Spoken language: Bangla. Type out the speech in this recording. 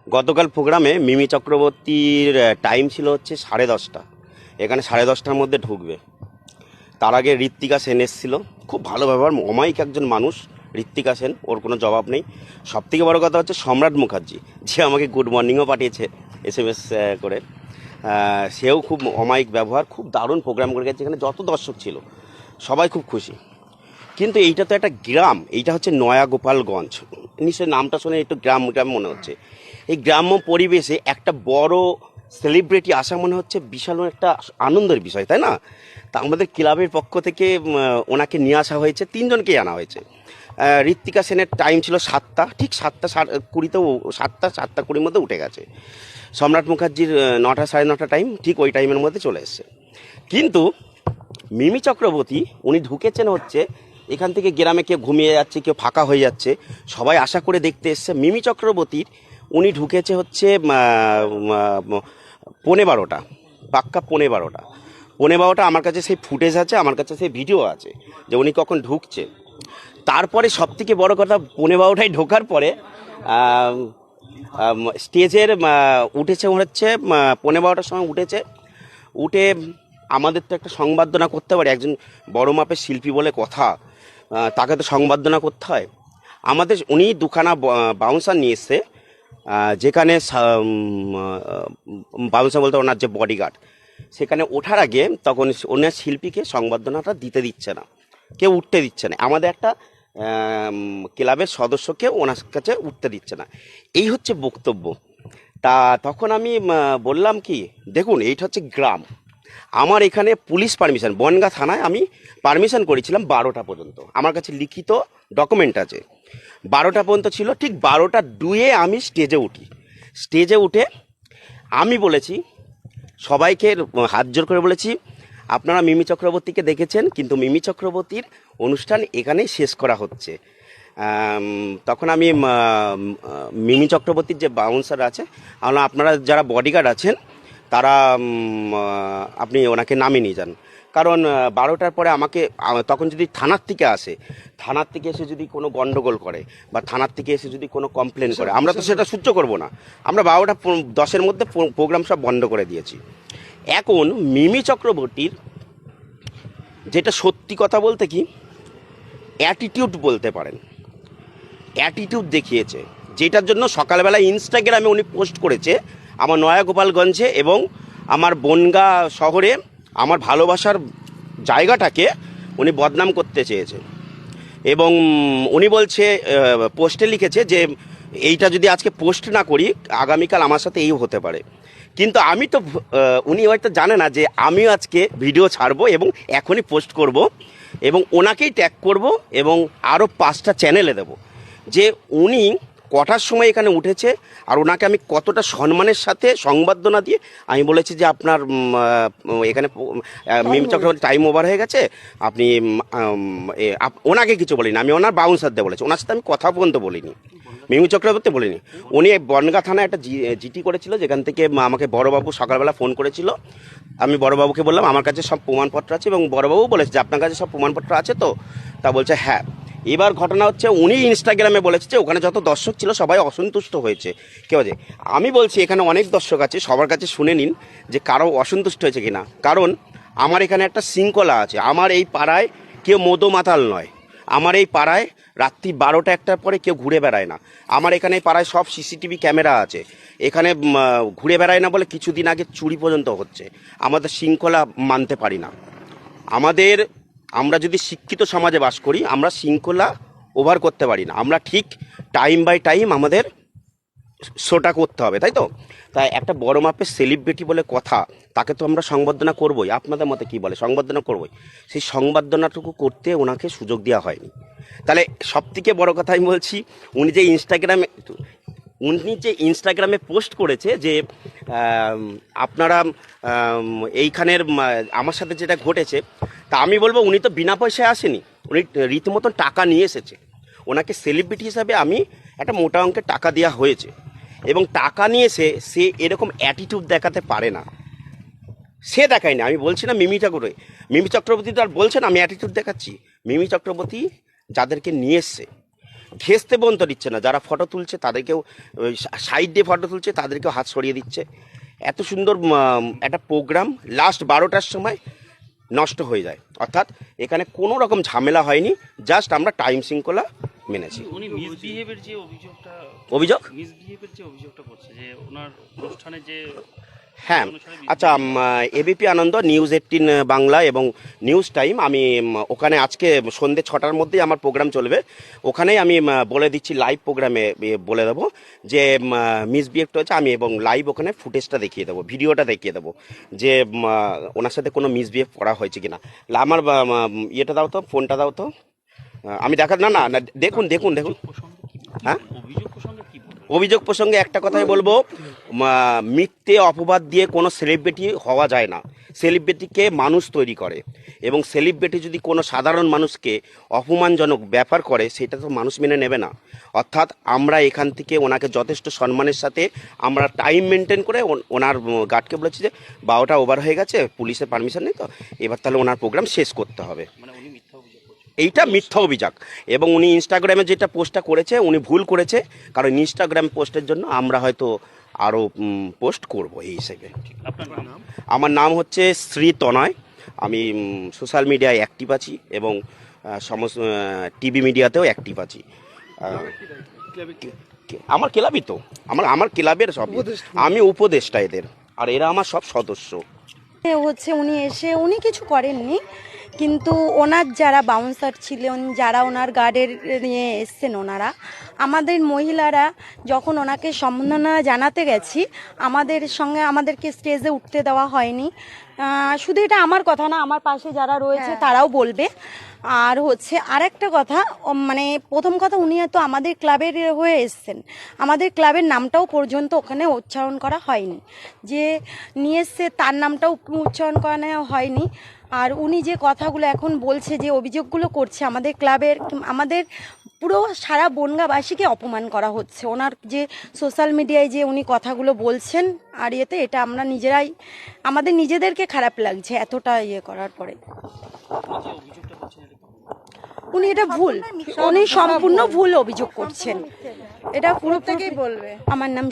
গতকাল প্রোগ্রামে মিমি চক্রবর্তীর টাইম ছিল হচ্ছে 10:30। এখানে 10:30টার মধ্যে ঢুকবে। তার আগে ঋত্বিকা সেন এসেছিল, খুব ভালো ব্যবহার, অমায়িক একজন মানুষ ঋত্বিকা সেন, ওর কোনো জবাব নেই। সবথেকে বড় কথা হচ্ছে সম্রাট মুখার্জি, যে আমাকে গুড মর্নিংও পাঠিয়েছে SMS করে। সেও খুব অমায়িক ব্যবহার, খুব দারুণ প্রোগ্রাম করে গেছে। এখানে যত দর্শক ছিল সবাই খুব খুশি। কিন্তু এইটা তো একটা গ্রাম, এইটা হচ্ছে নয়া গোপালগঞ্জ, নিশ্চয়ই নামটা শুনে একটু গ্রাম গ্রাম মনে হচ্ছে। এই গ্রাম্য পরিবেশে একটা বড় সেলিব্রিটি আসা মনে হচ্ছে বিশাল একটা আনন্দের বিষয়, তাই না? তা আমাদের ক্লাবের পক্ষ থেকে ওনাকে নিয়ে আসা হয়েছে, তিনজনকেই আনা হয়েছে। ঋত্বিকা সেনের টাইম ছিল 7টা, ঠিক 7:20তেও 7:20 মধ্যে উঠে গেছে। সম্রাট মুখার্জির 9টা 9:30 টাইম, ঠিক ওই টাইমের মধ্যে চলে এসছে। কিন্তু মিমি চক্রবর্তী উনি ঢুকেছেন হচ্ছে এখান থেকে, গ্রামে কেউ ঘুমিয়ে যাচ্ছে, কেউ ফাঁকা হয়ে যাচ্ছে, সবাই আশা করে দেখতে এসছে। মিমি চক্রবর্তীর উনি ঢুকেছে হচ্ছে 12:15, পাক্কা 12:15। 12:15 আমার কাছে সেই ফুটেজ আছে, আমার কাছে সেই ভিডিও আছে যে উনি কখন ঢুকছে। তারপরে সবথেকে বড় কথা, 12:15টায় ঢোকার পরে স্টেজের উঠেছে হচ্ছে 12:15টার সময় উঠেছে। উঠে আমাদের তো একটা সংবর্ধনা করতে পারে, একজন বড় মাপের শিল্পী বলে কথা, তাকে তো সংবর্ধনা করতে হয়। আমাদের উনি দুখানা বাউন্সার নিয়ে এসছে, যেখানে বাউন্সার বলতে ওনার যে বডিগার্ড, সেখানে ওঠার আগে তখন ওনার শিল্পীকে সংবর্ধনাটা দিতে দিচ্ছে না, কেউ উঠতে দিচ্ছে না। আমাদের একটা ক্লাবের সদস্যকে ওনার কাছে উঠতে দিচ্ছে না। এই হচ্ছে বক্তব্য। তা তখন আমি বললাম কি, দেখুন এইটা হচ্ছে গ্রাম, আমার এখানে পুলিশ পারমিশন, বনগাঁ থানায় আমি পারমিশন করেছিলাম 12টা পর্যন্ত, আমার কাছে লিখিত ডকুমেন্ট আছে। 12টা পর্যন্ত ছিল, ঠিক 12:02 আমি স্টেজে উঠি। স্টেজে উঠে আমি বলেছি সবাইকে, হাত জোর করে বলেছি, আপনারা মিমি চক্রবর্তীকে দেখেছেন, কিন্তু মিমি চক্রবর্তীর অনুষ্ঠান এখানেই শেষ করা হচ্ছে। তখন আমি মিমি চক্রবর্তীর যে বাউন্সার আছে, আপনারা যারা বডিগার্ড আছেন তারা আপনি ওনাকে নামিয়ে নিয়ে যান। কারণ 12টার পরে আমাকে তখন যদি থানার থেকে আসে, থানার থেকে এসে যদি কোনো গন্ডগোল করে বা থানার থেকে এসে যদি কোনো কমপ্লেন করে, আমরা তো সেটা সহ্য করব না। আমরা 12:10 মধ্যে প্রোগ্রাম সব বন্ধ করে দিয়েছি। এখন মিমি চক্রবর্তীর যেটা সত্যি কথা বলতে কি, অ্যাটিটিউড বলতে পারেন, অ্যাটিটিউড দেখিয়েছে, যেটার জন্য সকালবেলা ইনস্টাগ্রামে উনি পোস্ট করেছে আমার নয়া গোপালগঞ্জে এবং আমার বনগাঁ শহরে আমার ভালোবাসার জায়গাটাকে উনি বদনাম করতে চেয়েছে। এবং উনি বলছে, পোস্টে লিখেছে যে এইটা যদি আজকে পোস্ট না করি, আগামীকাল আমার সাথে এই হতে পারে। কিন্তু আমি তো উনি হয়তো জানে না যে আমিও আজকে ভিডিও ছাড়বো এবং এখনই পোস্ট করব এবং ওনাকেই ট্যাগ করব এবং আরও 5টা চ্যানেলে দেব যে উনি কটার সময় এখানে উঠেছে আর ওনাকে আমি কতটা সম্মানের সাথে সংবর্ধনা দিয়ে আমি বলেছি যে আপনার এখানে মিমি চক্রবর্তী টাইম ওভার হয়ে গেছে, আপনি ওনাকে কিছু বলিনি, আমি ওনার বাউন্সারদের বলেছি, ওনার সাথে আমি কথা পর্যন্ত বলিনি, মিমি চক্রবর্তী বলিনি। উনি বনগাঁ থানায় একটা জিটি করেছিল, যেখান থেকে আমাকে বড়বাবু সকালবেলা ফোন করেছিল। আমি বড়বাবুকে বললাম আমার কাছে সব প্রমাণপত্র আছে, এবং বড়বাবু বলেছে যে আপনার কাছে সব প্রমাণপত্র আছে তো? তা বলছে হ্যাঁ। এবার ঘটনা হচ্ছে উনি ইনস্টাগ্রামে বলেছে যে ওখানে যত দর্শক ছিল সবাই অসন্তুষ্ট হয়েছে। কেউ যে, আমি বলছি এখানে অনেক দর্শক আছে, সবার কাছে শুনে নিন যে কারো অসন্তুষ্ট হয়েছে কিনা। কারণ আমার এখানে একটা শৃঙ্খলা আছে, আমার এই পাড়ায় কেউ মদো মাতাল নয়, আমার এই পাড়ায় রাত্রি 12টা 1টার পরে কেউ ঘুরে বেড়ায় না, আমার এখানে এই পাড়ায় সব সিসিটিভি ক্যামেরা আছে, এখানে ঘুরে বেড়ায় না বলে কিছুদিন আগে চুরি পর্যন্ত হচ্ছে। আমাদের শৃঙ্খলা মানতে পারি না, আমরা যদি শিক্ষিত সমাজে বাস করি আমরা শৃঙ্খলা ওভার করতে পারি না, আমরা ঠিক টাইম বাই টাইম আমাদের শোটা করতে হবে, তাই তো? তাই একটা বড় মাপের সেলিব্রিটি বলে কথা, তাকে তো আমরা সংবর্ধনা করবই। আপনাদের মতে কি বলে, সংবর্ধনা করবই। সেই সংবর্ধনাটুকু করতে ওনাকে সুযোগ দেওয়া হয়নি। তাহলে সবথেকে বড় কথা আমি বলছি, উনি যে ইনস্টাগ্রামে পোস্ট করেছে যে আপনারা এইখানের আমার সাথে যেটা ঘটেছে, তা আমি বলবো উনি তো বিনা পয়সায় আসেনি, উনি রীতিমতন টাকা নিয়ে এসেছে। ওনাকে সেলিব্রিটি হিসাবে আমি একটা মোটা অঙ্কের টাকা দেওয়া হয়েছে, এবং টাকা নিয়ে সে এরকম অ্যাটিটিউড দেখাতে পারে না, সে দেখায়নি। আমি বলছি না মিমি চক্রবর্তী তো আর বলছেন আমি অ্যাটিটিউড দেখাচ্ছি। মিমি চক্রবর্তী যাদেরকে নিয়ে এসছে ঘেঁষতে পর্যন্ত দিচ্ছে না, যারা ফটো তুলছে তাদেরকেও সাইড দিয়ে ফটো তুলছে তাদেরকেও হাত সরিয়ে দিচ্ছে। এত সুন্দর একটা প্রোগ্রাম লাস্ট 12টার সময় নষ্ট হয়ে যায়। অর্থাৎ এখানে কোনো রকম ঝামেলা হয়নি, জাস্ট আমরা টাইম শৃঙ্খলা মেনেছি। উনি মিসবিহেভের যে অভিযোগটা মিসবিহেভের যে অভিযোগটা করছে যে ওনার অনুষ্ঠানে যে হ্যাঁ, আচ্ছা, এবিপি আনন্দ, নিউজ 18 বাংলা এবং নিউজ টাইম, আমি ওখানে আজকে সন্ধ্যে 6টার মধ্যেই আমার প্রোগ্রাম চলবে। ওখানেই আমি বলে দিচ্ছি, লাইভ প্রোগ্রামে বলে দেবো যে মিসবিহেভটা হচ্ছে আমি, এবং লাইভ ওখানে ফুটেজটা দেখিয়ে দেবো, ভিডিওটা দেখিয়ে দেবো যে ওনার সাথে কোনো মিসবিহেভ করা হয়েছে কিনা। আমার ইয়েটা দাও তো, ফোনটা দাও তো, আমি দেখা না না না দেখুন দেখুন দেখুন। হ্যাঁ, অভিযোগ প্রসঙ্গে একটা কথাই বলবো, মিথ্যে অপবাদ দিয়ে কোনো সেলিব্রিটি হওয়া যায় না। সেলিব্রিটিকে মানুষ তৈরি করে, এবং সেলিব্রিটি যদি কোনো সাধারণ মানুষকে অপমানজনক ব্যাপার করে সেটা তো মানুষ মেনে নেবে না। অর্থাৎ আমরা এখান থেকে ওনাকে যথেষ্ট সম্মানের সাথে আমরা টাইম মেনটেন করে ওনার গার্ডকে বলেছি যে 12টা ওভার হয়ে গেছে, পুলিশের পারমিশন নেই, তো এবার তাহলে ওনার প্রোগ্রাম শেষ করতে হবে। এইটা মিথ্যা অভিযোগ, এবং উনি ইনস্টাগ্রামে যেটা পোস্টটা করেছে উনি ভুল করেছে, কারণ ইনস্টাগ্রাম পোস্টের জন্য আমরা হয়তো আরও পোস্ট করব এই হিসেবে। আমার নাম হচ্ছে শ্রী তনয়, আমি সোশ্যাল মিডিয়ায় অ্যাক্টিভ আছি এবং সমস্ত টিভি মিডিয়াতেও অ্যাক্টিভ আছি। আমার ক্লাবই তো, আমার ক্লাবের সব, আমি উপদেষ্টা এদের, আর এরা আমার সব সদস্য। হচ্ছে উনি এসে উনি কিছু করেননি, কিন্তু ওনার যারা বাউন্সার ছিলেন, যারা ওনার গার্ডের নিয়ে এসছেন, ওনারা আমাদের মহিলারা যখন ওনাকে সম্মাননা জানাতে গেছি, আমাদেরকে স্টেজে উঠতে দেওয়া হয়নি। শুধু এটা আমার কথা না, আমার পাশে যারা রয়েছে তারাও বলবে। আর হচ্ছে আরেকটা কথা, মানে প্রথম কথা, উনি তো আমাদের ক্লাবের হয়ে এসছেন, আমাদের ক্লাবের নামটাও পর্যন্ত ওখানে উচ্চারণ করা হয়নি, যে নিয়ে এসছে তার নামটাও উচ্চারণ করা হয়নি। আর উনি যে কথাগুলো এখন বলছে, যে অভিযোগগুলো করছে, আমাদের ক্লাবের, আমাদের পুরো সারা বনগাঁবাসীকে অপমান করা হচ্ছে। ওনার যে সোশ্যাল মিডিয়ায় যে উনি কথাগুলো বলছেন, আর ইয়েতে এটা আমরা নিজেরাই, আমাদের নিজেদেরকে খারাপ লাগছে এতটা ইয়ে করার পরে। উনি এটা ভুল, উনি সম্পূর্ণ ভুল অভিযোগ করছেন, এটা পুরো থেকেই বলবে। আমার নাম